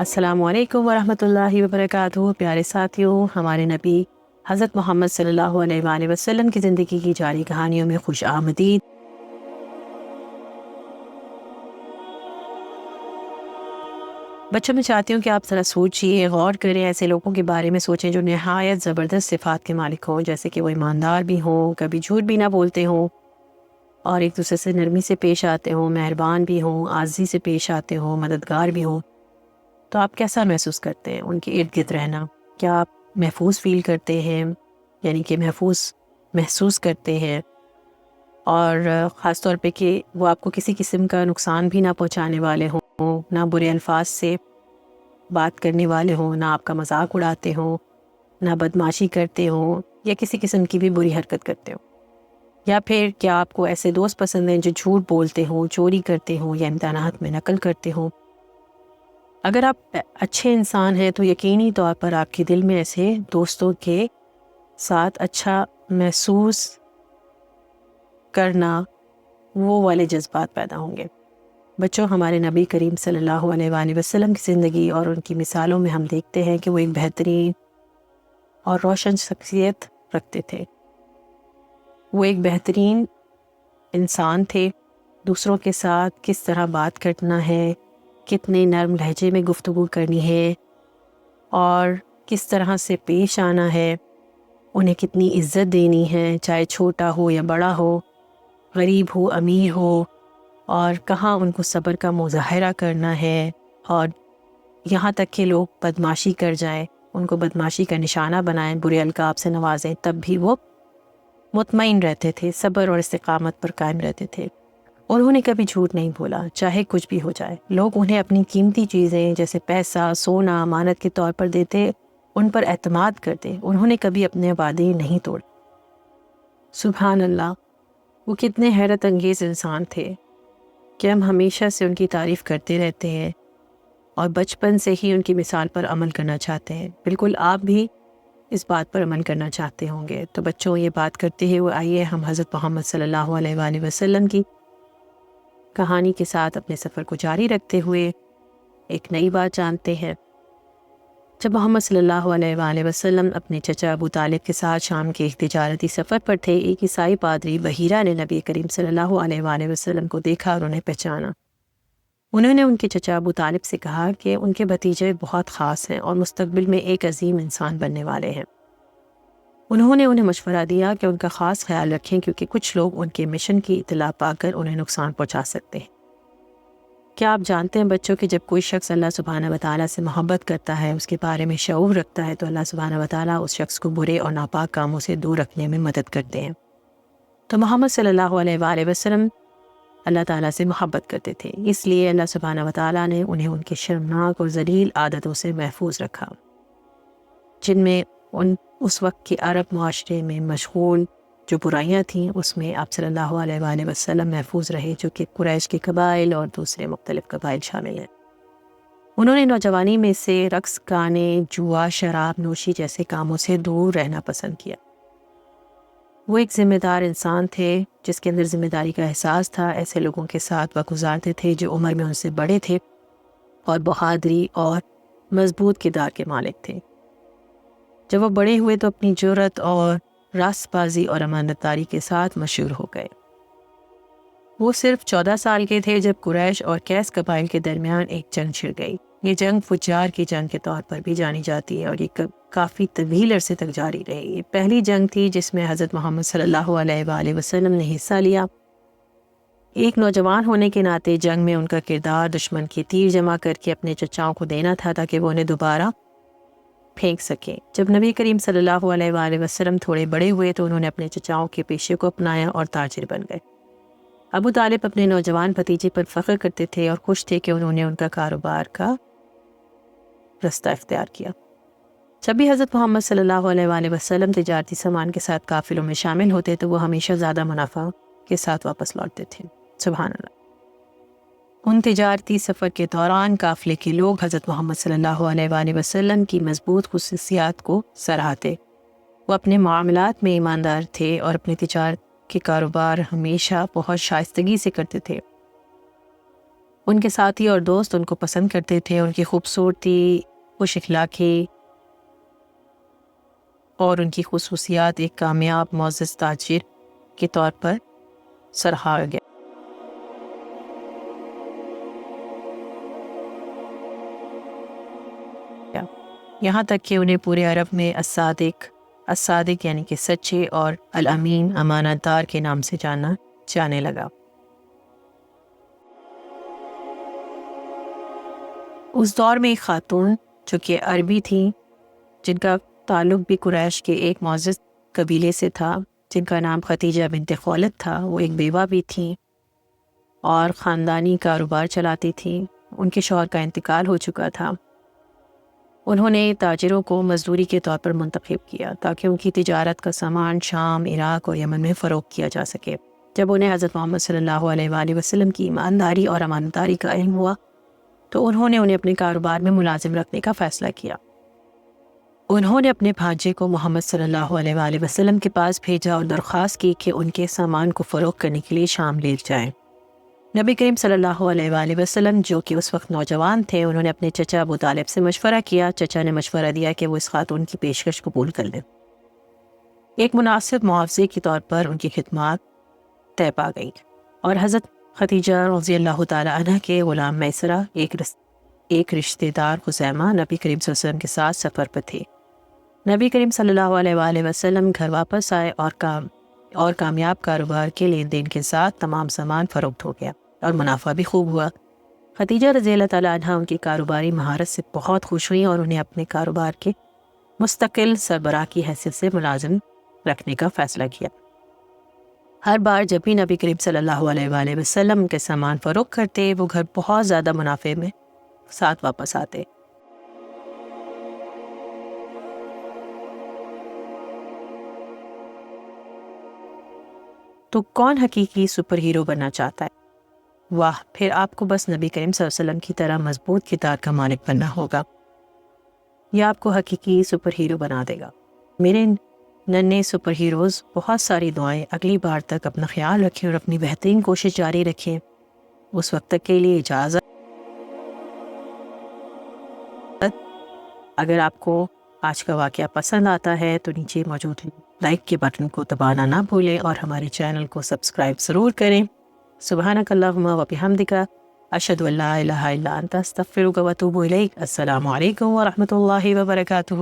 السلام علیکم ورحمۃ اللہ وبرکاتہ۔ پیارے ساتھیوں، ہمارے نبی حضرت محمد صلی اللہ علیہ وآلہ وسلم کی زندگی کی جاری کہانیوں میں خوش آمدید۔ بچوں، میں چاہتی ہوں کہ آپ ذرا سوچئے، غور کریں، ایسے لوگوں کے بارے میں سوچیں جو نہایت زبردست صفات کے مالک ہوں، جیسے کہ وہ ایماندار بھی ہوں، کبھی جھوٹ بھی نہ بولتے ہوں، اور ایک دوسرے سے نرمی سے پیش آتے ہوں، مہربان بھی ہوں، عاجزی سے پیش آتے ہوں، مددگار بھی ہوں۔ تو آپ کیسا محسوس کرتے ہیں ان کے ارد گرد رہنا؟ کیا آپ محفوظ فیل کرتے ہیں، یعنی کہ محسوس کرتے ہیں؟ اور خاص طور پہ کہ وہ آپ کو کسی قسم کا نقصان بھی نہ پہنچانے والے ہوں، نہ برے الفاظ سے بات کرنے والے ہوں، نہ آپ کا مذاق اڑاتے ہوں، نہ بدمعاشی کرتے ہوں، یا کسی قسم کی بھی بری حرکت کرتے ہوں؟ یا پھر کیا آپ کو ایسے دوست پسند ہیں جو جھوٹ بولتے ہوں، چوری کرتے ہوں، یا امتحانات میں نقل کرتے ہوں؟ اگر آپ اچھے انسان ہیں تو یقینی طور پر آپ کے دل میں ایسے دوستوں کے ساتھ اچھا محسوس کرنا، وہ والے جذبات پیدا ہوں گے۔ بچوں، ہمارے نبی کریم صلی اللہ علیہ وآلہ وسلم کی زندگی اور ان کی مثالوں میں ہم دیکھتے ہیں کہ وہ ایک بہترین اور روشن شخصیت رکھتے تھے۔ وہ ایک بہترین انسان تھے۔ دوسروں کے ساتھ کس طرح بات کرنا ہے، کتنے نرم لہجے میں گفتگو کرنی ہے، اور کس طرح سے پیش آنا ہے، انہیں کتنی عزت دینی ہے، چاہے چھوٹا ہو یا بڑا ہو، غریب ہو امیر ہو، اور کہاں ان کو صبر کا مظاہرہ کرنا ہے، اور یہاں تک کہ لوگ بدمعاشی کر جائیں، ان کو بدمعاشی کا نشانہ بنائیں، برے القاب سے نوازیں، تب بھی وہ مطمئن رہتے تھے، صبر اور استقامت پر قائم رہتے تھے۔ اور انہوں نے کبھی جھوٹ نہیں بولا، چاہے کچھ بھی ہو جائے۔ لوگ انہیں اپنی قیمتی چیزیں جیسے پیسہ، سونا امانت کے طور پر دیتے، ان پر اعتماد کرتے، انہوں نے کبھی اپنے وعدے نہیں توڑے۔ سبحان اللہ، وہ کتنے حیرت انگیز انسان تھے کہ ہم ہمیشہ سے ان کی تعریف کرتے رہتے ہیں، اور بچپن سے ہی ان کی مثال پر عمل کرنا چاہتے ہیں۔ بالکل آپ بھی اس بات پر عمل کرنا چاہتے ہوں گے۔ تو بچوں، یہ بات کرتے ہوئے آئیے ہم حضرت محمد صلی اللہ علیہ وآلہ وسلم کی کہانی کے ساتھ اپنے سفر کو جاری رکھتے ہوئے ایک نئی بات جانتے ہیں۔ جب محمد صلی اللہ علیہ وآلہ وسلم اپنے چچا ابو طالب کے ساتھ شام کے ایک تجارتی سفر پر تھے، ایک عیسائی پادری بحیرہ نے نبی کریم صلی اللہ علیہ وآلہ وسلم کو دیکھا اور انہیں پہچانا۔ انہوں نے ان کے چچا ابو طالب سے کہا کہ ان کے بھتیجے بہت خاص ہیں اور مستقبل میں ایک عظیم انسان بننے والے ہیں۔ انہوں نے انہیں مشورہ دیا کہ ان کا خاص خیال رکھیں، کیونکہ کچھ لوگ ان کے مشن کی اطلاع پا کر انہیں نقصان پہنچا سکتے ہیں۔ کیا آپ جانتے ہیں بچوں کہ جب کوئی شخص اللہ سبحانہ وتعالیٰ سے محبت کرتا ہے، اس کے بارے میں شعور رکھتا ہے، تو اللہ سبحانہ وتعالیٰ اس شخص کو برے اور ناپاک کاموں سے دور رکھنے میں مدد کرتے ہیں۔ تو محمد صلی اللہ علیہ وآلہ وسلم اللہ تعالیٰ سے محبت کرتے تھے، اس لیے اللہ سبحانہ وتعالیٰ نے انہیں ان کے شرمناک اور ذلیل عادتوں سے محفوظ رکھا، جن میں اس وقت کے عرب معاشرے میں مشغول جو برائیاں تھیں، اس میں آپ صلی اللہ علیہ وآلہ وسلم محفوظ رہے، جو کہ قریش کے قبائل اور دوسرے مختلف قبائل شامل ہیں۔ انہوں نے نوجوانی میں سے رقص، گانے، جوا، شراب نوشی جیسے کاموں سے دور رہنا پسند کیا۔ وہ ایک ذمہ دار انسان تھے جس کے اندر ذمہ داری کا احساس تھا، ایسے لوگوں کے ساتھ وقت گزارتے تھے جو عمر میں ان سے بڑے تھے اور بہادری اور مضبوط کردار کے مالک تھے۔ جب وہ بڑے ہوئے تو اپنی جرأت اور راست بازی اور امانت داری کے ساتھ مشہور ہو گئے۔ وہ صرف 14 سال کے تھے جب قریش اور قیس قبائل کے درمیان ایک جنگ چھڑ گئی۔ یہ جنگ فجار کی جنگ کے طور پر بھی جانی جاتی ہے، اور یہ کافی طویل عرصے تک جاری رہی۔ یہ پہلی جنگ تھی جس میں حضرت محمد صلی اللہ علیہ وآلہ وسلم نے حصہ لیا۔ ایک نوجوان ہونے کے ناطے جنگ میں ان کا کردار دشمن کے تیر جمع کر کے اپنے چچاؤں کو دینا تھا تاکہ وہ انہیں دوبارہ پھینک سکیں۔ جب نبی کریم صلی اللہ علیہ وآلہ وسلم تھوڑے بڑے ہوئے تو انہوں نے اپنے چچاؤں کے پیشے کو اپنایا اور تاجر بن گئے۔ ابو طالب اپنے نوجوان بھتیجے پر فخر کرتے تھے اور خوش تھے کہ انہوں نے ان کا کاروبار کا رستہ اختیار کیا۔ جب بھی حضرت محمد صلی اللہ علیہ وآلہ وسلم تجارتی سامان کے ساتھ قافلوں میں شامل ہوتے تو وہ ہمیشہ زیادہ منافع کے ساتھ واپس لوٹتے تھے۔ سبحان اللہ۔ ان تجارتی سفر کے دوران قافلے کے لوگ حضرت محمد صلی اللہ علیہ وآلہ وسلم کی مضبوط خصوصیات کو سراہتے۔ وہ اپنے معاملات میں ایماندار تھے اور اپنی تجارت کے کاروبار ہمیشہ بہت شائستگی سے کرتے تھے۔ ان کے ساتھی اور دوست ان کو پسند کرتے تھے، ان کی خوبصورتی، خوش اخلاقی اور ان کی خصوصیات ایک کامیاب معزز تاجر کے طور پر سراہا گیا۔ یہاں تک کہ انہیں پورے عرب میں الصادق یعنی کہ سچے اور الامین امانت دار کے نام سے جانا جانے لگا۔ اس دور میں ایک خاتون جو کہ عربی تھیں، جن کا تعلق بھی قریش کے ایک معزز قبیلے سے تھا، جن کا نام ختیجہ بنت خولد تھا، وہ ایک بیوہ بھی تھیں اور خاندانی کاروبار چلاتی تھیں۔ ان کے شوہر کا انتقال ہو چکا تھا۔ انہوں نے تاجروں کو مزدوری کے طور پر منتخب کیا تاکہ ان کی تجارت کا سامان شام، عراق اور یمن میں فروخت کیا جا سکے۔ جب انہیں حضرت محمد صلی اللہ علیہ وآلہ وسلم کی ایمانداری اور امانتداری کا علم ہوا تو انہوں نے انہیں اپنے کاروبار میں ملازم رکھنے کا فیصلہ کیا۔ انہوں نے اپنے بھانجے کو محمد صلی اللہ علیہ وآلہ وسلم کے پاس بھیجا اور درخواست کی کہ ان کے سامان کو فروخت کرنے کے لیے شام لے جائیں۔ نبی کریم صلی اللہ علیہ وآلہ وسلم جو کہ اس وقت نوجوان تھے، انہوں نے اپنے چچا ابو طالب سے مشورہ کیا۔ چچا نے مشورہ دیا کہ وہ اس خاتون کی پیشکش قبول کر لیں۔ ایک مناسب معاوضے کے طور پر ان کی خدمات طے پا گئی اور حضرت ختیجہ رضی اللہ تعالی عنہ کے غلام میسرہ ایک رشتہ دار خزیمہ نبی کریم صلی اللہ علیہ وسلم کے ساتھ سفر پر تھے۔ نبی کریم صلی اللہ علیہ وآلہ وسلم گھر واپس آئے اور کامیاب کاروبار کے لین دین کے ساتھ تمام سامان فروخت ہو گیا اور منافع بھی خوب ہوا۔ ختیجہ رضی اللہ تعالی عنہ ان کی کاروباری مہارت سے بہت خوش ہوئیں اور انہیں اپنے کاروبار کے مستقل سربراہ کی حیثیت سے ملازم رکھنے کا فیصلہ کیا۔ ہر بار جب بھی نبی کریم صلی اللہ علیہ وآلہ وسلم کے سامان فروخت کرتے، وہ گھر بہت زیادہ منافع میں ساتھ واپس آتے۔ تو کون حقیقی سپر ہیرو بننا چاہتا ہے؟ واہ، پھر آپ کو بس نبی کریم صلی اللہ علیہ وسلم کی طرح مضبوط کردار کا مالک بننا ہوگا۔ یہ آپ کو حقیقی سپر ہیرو بنا دے گا۔ میرے ننھے سپر ہیروز، بہت ساری دعائیں۔ اگلی بار تک اپنا خیال رکھیں اور اپنی بہترین کوشش جاری رکھیں۔ اس وقت تک کے لیے اجازت۔ اگر آپ کو آج کا واقعہ پسند آتا ہے تو نیچے موجود لائک کے بٹن کو دبانا نہ بھولیں اور ہمارے چینل کو سبسکرائب ضرور کریں۔ سبحانک اللہم و بحمدک، اشہد ان لا الہ الا انت، استغفرک و اتوب الیک۔ السلام علیکم ورحمۃ اللہ وبرکاتہ۔